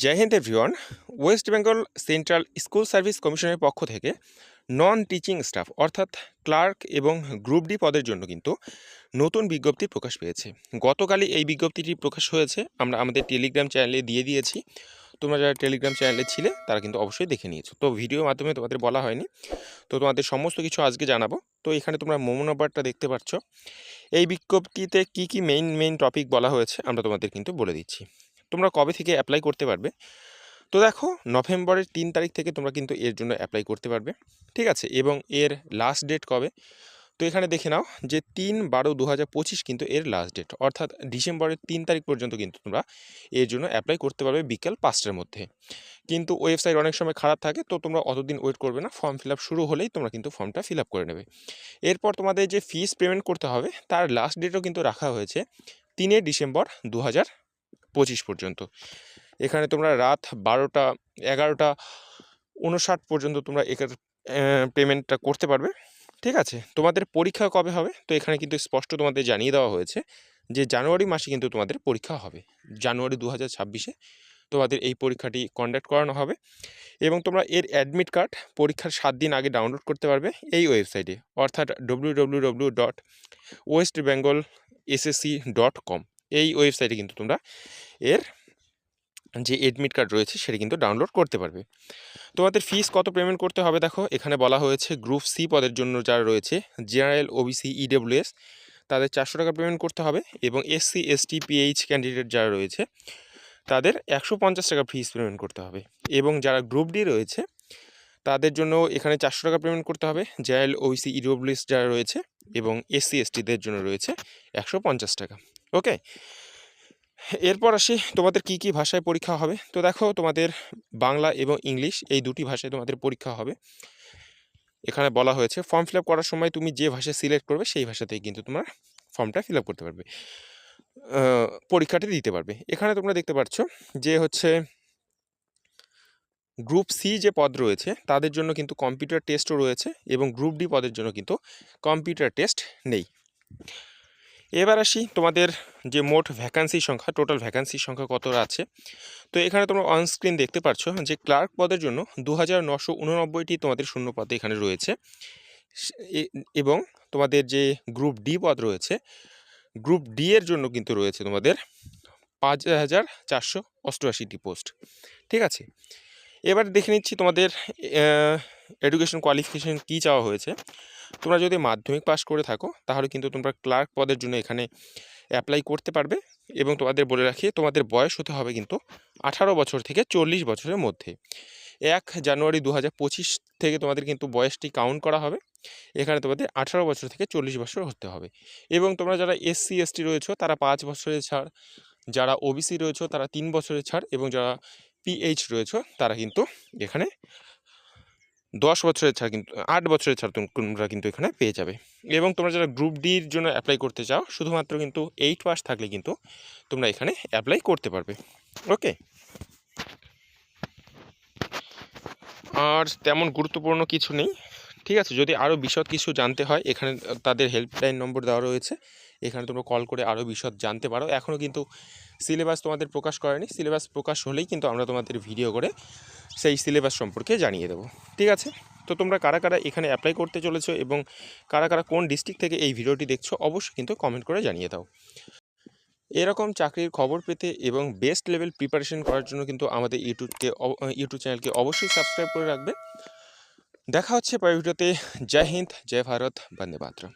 জয় হিন্দ everyone. West Bengal central school service কমিশনের পক্ষ থেকে নন টিচিং স্টাফ অর্থাৎ ক্লার্ক এবং গ্রুপ ডি পদের জন্য কিন্তু নতুন বিজ্ঞপ্তি প্রকাশ পেয়েছে। গতকালই এই বিজ্ঞপ্তিটি প্রকাশ হয়েছে, আমরা আমাদের টেলিগ্রাম চ্যানেলে দিয়ে দিয়েছি। তোমরা যারা টেলিগ্রাম চ্যানেলে ছিলে তারা কিন্তু অবশ্যই দেখে নিয়েছো, তো ভিডিওর মাধ্যমে তোমাদের বলা হয়নি, তো তোমাদের সমস্ত কিছু আজকে জানাবো। তো এখানে তোমরা মোমো নাম্বারটা দেখতে পাচ্ছ। এই বিজ্ঞপ্তিতে কি কি মেইন টপিক বলা হয়েছে আমরা তোমাদের কিন্তু বলে দিচ্ছি। তোমরা কবে থেকে অ্যাপ্লাই করতে পারবে? তো দেখো, নভেম্বরের 3 তারিখ থেকে তোমরা কিন্তু এর জন্য অ্যাপ্লাই করতে পারবে, ঠিক আছে। এবং এর লাস্ট ডেট কবে? তো এখানে দেখে নাও যে 3/12/2025 কিন্তু এর লাস্ট ডেট, অর্থাৎ ডিসেম্বরের 3 তারিখ পর্যন্ত কিন্তু তোমরা এর জন্য অ্যাপ্লাই করতে পারবে বিকেল 5টার মধ্যে। কিন্তু ওয়েবসাইট অনেক সময় খারাপ থাকে, তো তোমরা অতদিন ওয়েট করবে না, ফর্ম ফিল আপ শুরু হলেই তোমরা কিন্তু ফর্মটা ফিল আপ করে নেবে। এরপর তোমাদের যে ফিস পেমেন্ট করতে হবে তার লাস্ট ডেটও কিন্তু রাখা হয়েছে 3 ডিসেম্বর 2025 পর্যন্ত। এখানে তোমরা রাত 12টা 11টা 59 পর্যন্ত তোমরা এখানে পেমেন্টটা করতে পারবে, ঠিক আছে। তোমাদের পরীক্ষা কবে হবে? তো এখানে কিন্তু স্পষ্ট তোমাদের জানিয়ে দেওয়া হয়েছে যে জানুয়ারি মাসে কিন্তু তোমাদের পরীক্ষা হবে। জানুয়ারি 2026-এ তোমাদের এই পরীক্ষাটি কন্ডাক্ট করানো হবে এবং তোমরা এর অ্যাডমিট কার্ড পরীক্ষার 7 দিন আগে ডাউনলোড করতে পারবে এই ওয়েবসাইটে, অর্থাৎ www.westbengalssc.com। এই ওয়েবসাইটে কিন্তু তোমরা এর যে এডমিট কার্ড রয়েছে সেটা কিন্তু ডাউনলোড করতে পারবে। তোমাদের ফিস কত পেমেন্ট করতে হবে দেখো, এখানে বলা হয়েছে গ্রুপ সি পদের জন্য যারা রয়েছে জেনারেল, ওবিসি, ইডব্লিউএস তাদের 400 টাকা পেমেন্ট করতে হবে এবং এসসি, এসটি, পিএইচ ক্যান্ডিডেট যারা রয়েছে তাদের 150 টাকা ফিস পেমেন্ট করতে হবে। এবং যারা গ্রুপ ডি রয়েছে তাদের জন্য এখানে 400 টাকা পেমেন্ট করতে হবে। জেনারেল, ওবিসি, ইডব্লিউএস যারা রয়েছে এবং এসসি, এসটিদের জন্য রয়েছে 150 টাকা। ওকে, এরপর আসি তোমাদের কি কি ভাষায় পরীক্ষা হবে। তো দেখো, তোমাদের বাংলা এবং ইংলিশ এই দুটি ভাষায় তোমাদের পরীক্ষা হবে। এখানে বলা হয়েছে ফর্ম ফিল আপ করার সময় তুমি যে ভাষা সিলেক্ট করবে সেই ভাষাতেই কিন্তু তোমার ফর্মটা ফিল আপ করতে পারবে, পরীক্ষাটি দিতে পারবে। এখানে তোমরা দেখতে পাচ্ছ যে হচ্ছে গ্রুপ সি যে পদ রয়েছে তাদের জন্য কিন্তু কম্পিউটার টেস্টও রয়েছে এবং গ্রুপ ডি পদের জন্য কিন্তু কম্পিউটার টেস্ট নেই। এবার আসি তোমাদের যে মোট ভ্যাকান্সির সংখ্যা, টোটাল ভ্যাকান্সির সংখ্যা কত আছে। তো এখানে তোমরা অনস্ক্রিন দেখতে পাচ্ছ যে ক্লার্ক পদের জন্য 2989টি তোমাদের শূন্য পদ এখানে রয়েছে এবং তোমাদের যে গ্রুপ ডি পদ রয়েছে, গ্রুপ ডি এর জন্য কিন্তু রয়েছে তোমাদের 5488টি পোস্ট, ঠিক আছে। এবার দেখে নিচ্ছি তোমাদের এডুকেশন কোয়ালিফিকেশন কী চাওয়া হয়েছে। তোমরা যদি মাধ্যমিক পাস করে থাকো তাহলে কিন্তু তোমরা ক্লার্ক পদের জন্য এখানে অ্যাপ্লাই করতে পারবে এবং তোমাদের বলে রাখি তোমাদের বয়স হতে হবে কিন্তু 18 বছর থেকে 40 বছরের মধ্যে। 1 জানুয়ারি 2025 থেকে তোমাদের কিন্তু বয়সটি কাউন্ট করা হবে। এখানে তোমাদের 18 বছর থেকে 40 বছর হতে হবে এবং তোমরা যারা এসসি, এসটি রয়েছো তারা 5 বছরের ছাড়, যারা ওবিসি রয়েছো তারা 3 বছরের ছাড় এবং যারা পিএইচ রয়েছো তারা কিন্তু এখানে 10 বছরের ছাড়, কিন্তু 8 বছরের ছাড় তোমরা কিন্তু এখানে পেয়ে যাবে। এবং তোমরা যারা গ্রুপ ডির জন্য অ্যাপ্লাই করতে চাও শুধুমাত্র কিন্তু 8 পাস থাকলে কিন্তু তোমরা এখানে অ্যাপ্লাই করতে পারবে। ওকে, আর তেমন গুরুত্বপূর্ণ কিছু নেই, ঠিক আছে। যদি আরও বিশদ কিছু জানতে হয় এখানে তাদের হেল্পলাইন নম্বর দেওয়া রয়েছে, এখানে তোমরা কল করে আরও বিশদ জানতে পারো। এখনও কিন্তু সিলেবাস তোমাদের প্রকাশ করেনি, সিলেবাস প্রকাশ হলেই কিন্তু আমরা তোমাদের ভিডিও করে সেই সিলেবাস সম্পর্কে জানিয়ে দেবো, ঠিক আছে। তো তোমরা কারা কারা এখানে অ্যাপ্লাই করতে চলেছো এবং কারা কারা কোন ডিস্ট্রিক্ট থেকে এই ভিডিওটি দেখছো অবশ্যই কিন্তু কমেন্ট করে জানিয়ে দাও। এরকম চাকরির খবর পেতে এবং বেস্ট লেভেল প্রিপারেশন করার জন্য কিন্তু আমাদের ইউটিউব চ্যানেলকে অবশ্যই সাবস্ক্রাইব করে রাখবে। দেখা হচ্ছে পরের ভিডিওতে। জয় হিন্দ, জয় ভারত, বন্দে মাতরম।